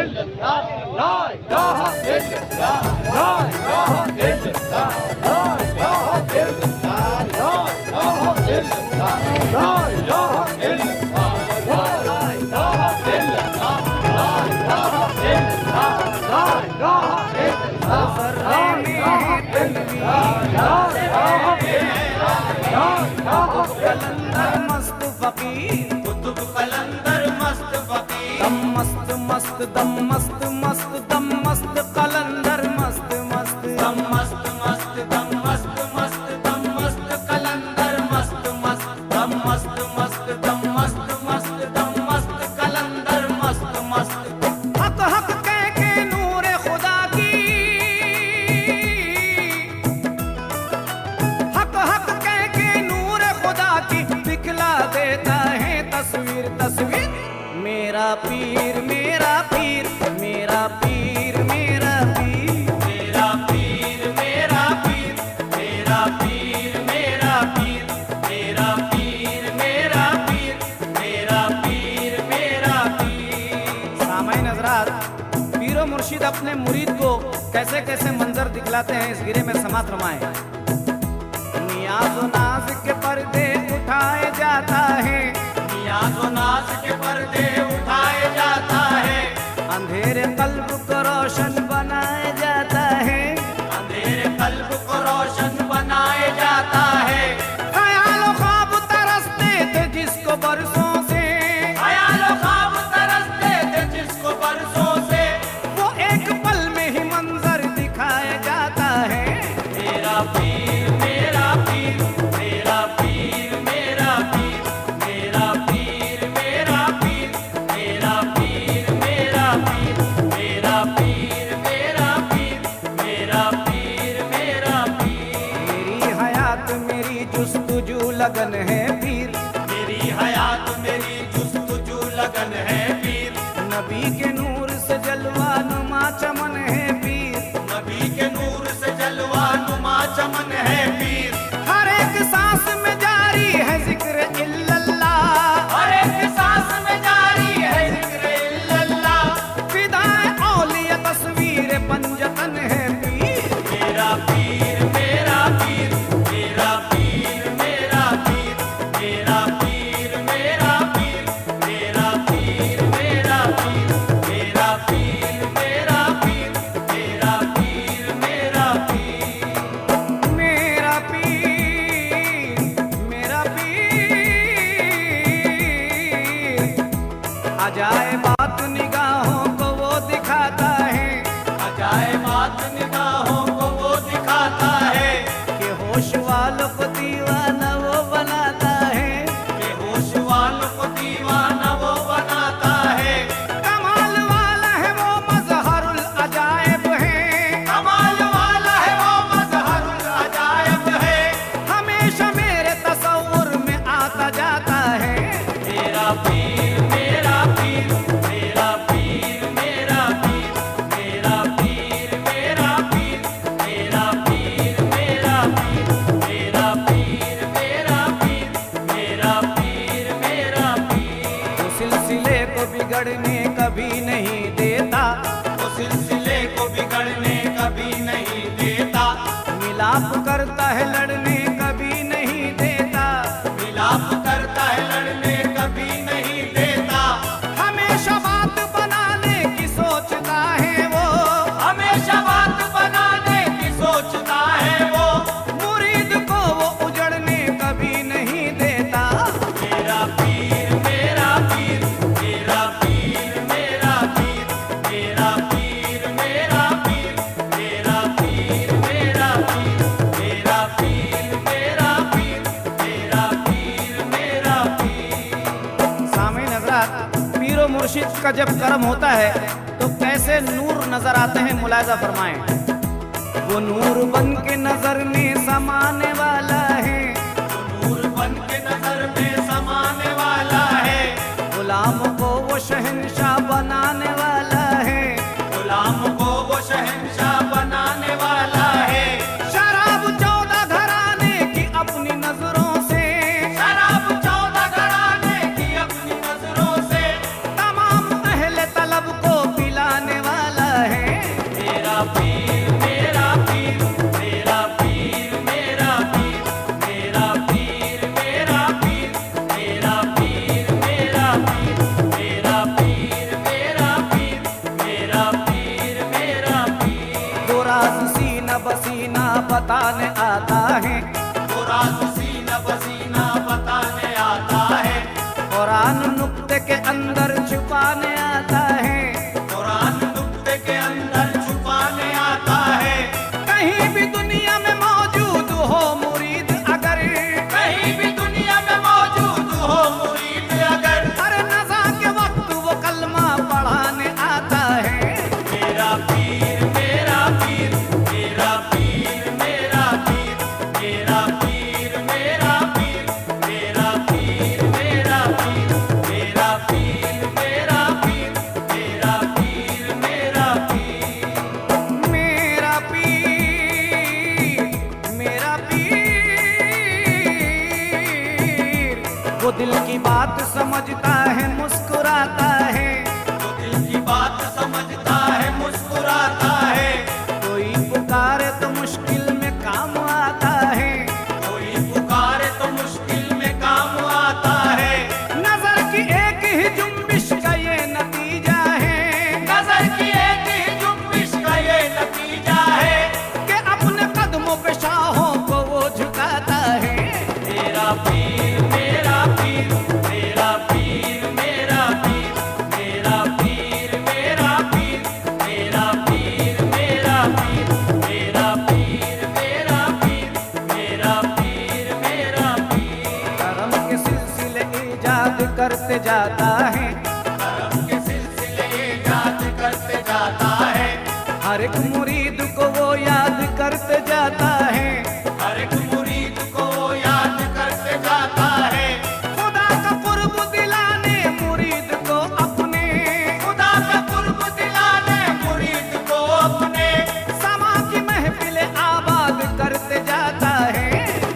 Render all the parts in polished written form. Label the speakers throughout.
Speaker 1: illallah, la ilaha illallah, la ilaha illallah, la ilaha illallah, la ilaha illallah, la ilaha illallah, la ilaha illallah, la ilaha illallah, la ilaha illallah,
Speaker 2: कलंदर मस्त फकीर कुतुब कलंदर मस्त फकीर दम मस्त मस्त दम मस्त मस्त दम मस्त कलंदर मस्त मस्त दम मस्त मस्त दम मस्त मस्त दम मस्त कलंदर मस्त मस्त दम मस्त मस्त दम मस्त मस्त दम मस्त कलंदर मस्त मस्त हक हक कह के नूर खुदा की हक हक कह के नूर खुदा की दिखला देता है तस्वीर तस्वीर मेरा पीर मेरा पीर मेरा पीर मेरा पीर मेरा पीर मेरा पीर मेरा पीर मेरा पीर मेरा पीर मेरा पीर मेरा पीर मेरा पीर। सामाईन हज़रात, पीरो मुर्शिद अपने मुरीद को कैसे कैसे मंजर दिखलाते हैं इस गिरे में समात रमाए। नियाज़ व नाज के पर्दे उठाए जाता है, नियाज़ व नाज के पर्दे उठाए जाता है, अंधेरे कल्ब को रोशन बनाया जाता है, अंधेरे कल्ब को रोशन बनाया जाता है। ख्याल ख्वाब तरसते थे जिसको बरसों से, ख्याल ख्वाब तरसते थे जिसको बरसों से, वो एक पल में ही मंजर दिखाया जाता है। मेरा पीर मेरा पीर मेरा पीर मेरा पीर मेरा पीर मेरा पीर मेरा पीर मेरा पीर मेरा पीर मेरा पीर मेरा पीर मेरा पीर। मेरी हयात मेरी जुस्तजू लगन है पीर, मेरी हयात मेरी जुस्तजू लगन है पीर। नबी के नूर से जलवा नुमा चमन है पीर, नबी के नूर से जलवा नुमा चमन है पीर। हर एक सांस में जारी है जिक्र इल्लल्लाह, हर एक सांस में जारी है जिक्र इल्लल्लाह। फिदाए औलिया तस्वीर पंजतन है पीर मेरा पीर मेरा पीर मेरा पीर मेरा पीर मेरा पीर मेरा पीर मेरा पीर मेरा पीर मेरा पीर मेरा पीर मेरा पीर मेरा पीर मेरा पीर मेरा पीर। अजायबात निगाहों को वो दिखाता है, अजायबात निगाहों को वो दिखाता है, कि होश वालों को दीवाना वो बनाता है, कि होश वालों को दीवाना वो बनाता है। कमाल वाला है वो मज़हरुल अजायब है, कमाल वाला है वो मज़हरुल अजायब है, हमेशा मेरे तसव्वुर में आता जाता है। मेरा पीर मेरा पीर मेरा पीर मेरा पीर मेरा पीर मेरा पीर मेरा पीर मेरा पीर मेरा पीर मेरा पीर मेरा पीर मेरा पीर। वो सिलसिले को बिगड़ने कभी नहीं देता, वो सिलसिले को बिगड़ने कभी नहीं देता। मिलाप करता है लड़ने कभी नहीं देता, मिलाप करता है लड़ने कभी नहीं देता। हमेशा बात बनाने की सोचता है वो, हमेशा बात बनाने की सोचता है वो। मुरीद को वो उजड़ने कभी नहीं देता। मेरा पीर मेरा पीर मेरा पीर मेरा पीर मेरा पीर मेरा पीर मेरा पीर मेरा पीर मेरा पीर मेरा पीर मेरा पीर मेरा पीर। सामीन हज़रात, पीरो मुर्शिद का जब करम होता है तो कैसे नूर नजर आते हैं मुलाहिजा फरमाएं। वो नूर बन के नजर में समाने वाला है, वो नूर बन के नजर में समाने वाला है। गुलाम को वो शहंशाह बनाने वाला है, गुलाम को वो शहंशाह बनाने वाला है। शराब 14 घराने की अपनी नजरों से, शराब 14 घराने की अपनी नजरों से, तमाम अहले तलब को पिलाने बताने आता है,
Speaker 1: वो राज सीना पसीना बताने आता है,
Speaker 2: कुरान नुक्ते के अंदर छुपाने आता है,
Speaker 1: कुरान नुक्ते के अंदर छुपाने आता है।
Speaker 2: कहीं भी दुनिया में मौजूद हो मुरीद अगर,
Speaker 1: कहीं भी दुनिया में मौजूद हो मुरीद अगर,
Speaker 2: हर नज़ा के वक्त वो कलमा पढ़ाने आता है।
Speaker 1: मेरा पीर मेरा पीर मेरा पीर मेरा पीर मेरा पीर मेरा पीर मेरा पीर मेरा पीर मेरा पीर मेरा पीर मेरा पीर मेरा पीर
Speaker 2: मेरा पीर मेरा पीर, वो दिल की बात समझता है मुस्कुराता है,
Speaker 1: तो दिल की बात समझता है मुस्कुराता है,
Speaker 2: कोई पुकारे तो मुश्किल में काम आता है,
Speaker 1: कोई पुकारे तो मुश्किल में काम आता है।
Speaker 2: नजर की एक ही जुम्बिश का ये नतीजा है
Speaker 1: नजर की एक ही जुम्बिश का ये नतीजा है,
Speaker 2: कि अपने कदमों पे शाहों को वो झुकाता है।
Speaker 1: मेरा पीर मेरा पीर मेरा पीर मेरा पीर मेरा पीर मेरा पीर मेरा पीर मेरा पीर मेरा पीर मेरा पीर मेरा पीर मेरा पीर
Speaker 2: करम के सिलसिले ईजाद करते जाता है,
Speaker 1: करम के सिलसिले याद करते जाता है,
Speaker 2: हर एक मुरीद को वो याद करते जाता है।
Speaker 1: हर एक मुरीद को याद करते जाता है,
Speaker 2: खुदा का कुर्ब दिलाने मुरीद को अपने,
Speaker 1: खुदा का कुर्ब दिलाने मुरीद को अपने।
Speaker 2: समा की महफिल आबाद करते जाता है।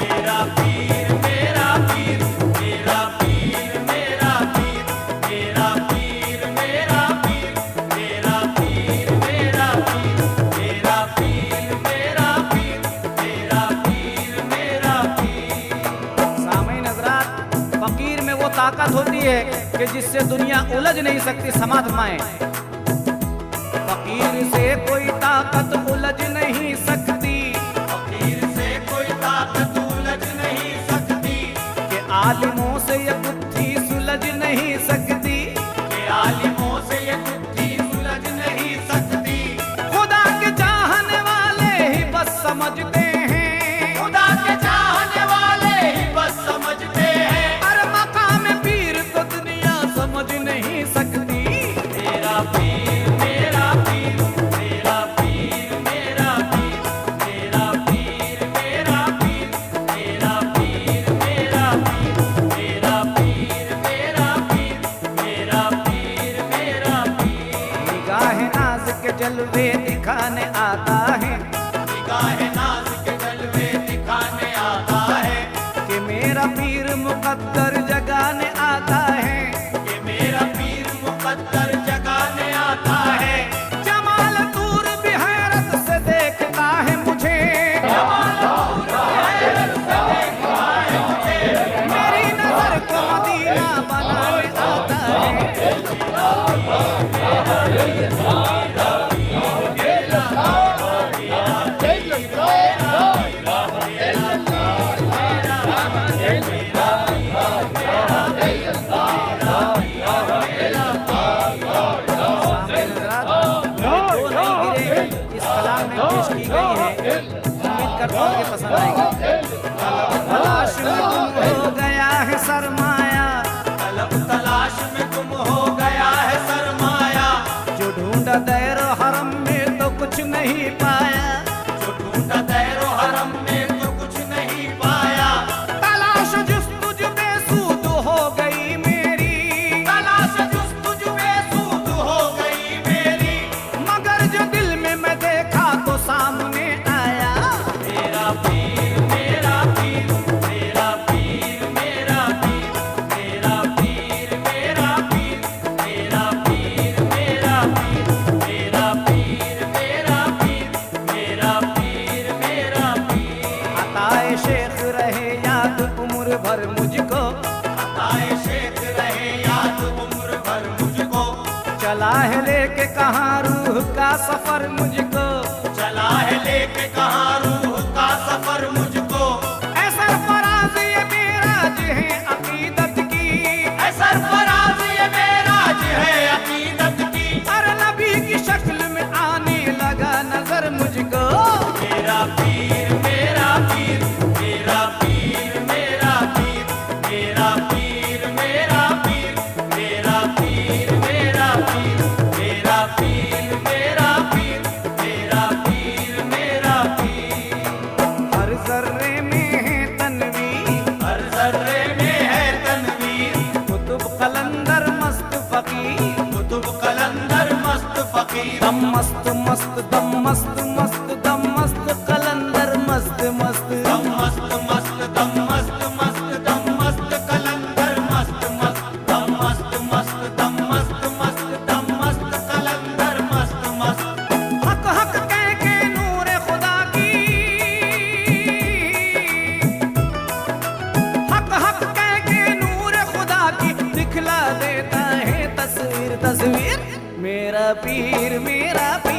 Speaker 1: मेरा पीर मेरा पीर मेरा पीर मेरा पीर मेरा पीर मेरा पीर मेरा पीर मेरा पीर मेरा पीर मेरा पीर मेरा पीर मेरा पीर।
Speaker 2: सामईन हज़रात, फकीर में वो ताकत होती है कि जिससे दुनिया उलझ नहीं सकती। समाध माए, फकीर से कोई ताकत उलझ नहीं सकती,
Speaker 1: फकीर से कोई ताकत उलझ नहीं सकती,
Speaker 2: कि आलिमों से ये गुत्थी सुलझ नहीं सकती,
Speaker 1: के आलिमों से ये गुत्थी सुलझ नहीं सकती।
Speaker 2: खुदा के चाहने वाले ही बस समझते हैं,
Speaker 1: खुदा के चाहने वाले ही बस समझते हैं,
Speaker 2: हर मकाम पीर को दुनिया समझ नहीं सकती।
Speaker 1: मेरा पीर मेरा पीर मेरा पीर मेरा पीर मेरा पीर मेरा पीर मेरा पीर मेरा पीर मेरा पीर मेरा पीर मेरा पीर मेरा पीर।
Speaker 2: निगाह नाज के जलवे दिखाने आता है,
Speaker 1: निगाह नाज के जलवे दिखाने आता है,
Speaker 2: कि मेरा पीर मुकद्दर जगाने आता है,
Speaker 1: कि मेरा पीर मुकद्दर जगाने आता है।
Speaker 2: जमाल दूर भी हैरत से देखता है मुझे, मेरी नजर को मदीना बनाने आता है। इस कलाम में पेश की गई है, उम्मीद करता हूँ कि पसंद आएगी। तलाश में गुम हो गया है सरमाया,
Speaker 1: तलब तलाश में गुम हो गया है सरमाया,
Speaker 2: जो ढूंढा दैरो हरम में तो कुछ नहीं पाया,
Speaker 1: जो ढूंढा दैरो हरम में तो कुछ नहीं पाया।
Speaker 2: तलाश जुस्तुज बेसूद हो गई मेरी,
Speaker 1: तलाश जुस्तुज बेसूद हो गई मेरी,
Speaker 2: मगर जो दिल में मैं देखा तो सामने आया।
Speaker 1: मेरा पीर मेरा पीर मेरा पीर मेरा पीर मेरा पीर मेरा पीर मेरा पीर मेरा पीर मेरा पीर मेरा पीर मेरा पीर मेरा पीर।
Speaker 2: अताए शेख रहे याद उम्र भर मुझको,
Speaker 1: अताए शेख रहे याद उम्र भर मुझको,
Speaker 2: चला है लेके कहाँ रूह का सफर मुझको,
Speaker 1: चला है लेके कहाँ रूह का सफर मुझको,
Speaker 2: ऐ सरफराज ये मेराज है अकीदत की,
Speaker 1: ऐ सरफराज ये मेराज है अकीदत की।
Speaker 2: अरे नबी की शक्ल में आने लगा नजर मुझको।
Speaker 1: मेरा पीर मेरा पीर, मेरा पीर मेरा पीर, मेरा पीर मेरा पीर, मेरा पीर मेरा पीर, मेरा पीर मेरा पीर, मेरा पीर मेरा पीर।
Speaker 2: हर जर्रे में है तनवीर,
Speaker 1: हर जर्रे में है तनवीर,
Speaker 2: कुतुब कलंदर मस्त फकीर,
Speaker 1: कुतुब कलंदर मस्त फकीर।
Speaker 2: दम मस्त मस्त दम मस्त मस्त दम मस्त कलंदर मस्त मस्त।
Speaker 1: दम मस्त मस्त दम मस्त मस्त दम मस्त कलंदर मस्त मस्त, दम मस्त मस्त दम मस्त मस्त दम मस्त कलंदर मस्त मस्त।
Speaker 2: हक हक कह के नूर खुदा की, हक हक कह के नूर खुदा की दिखला देता है तस्वीर तस्वीर। मेरा पीर मेरा पीर।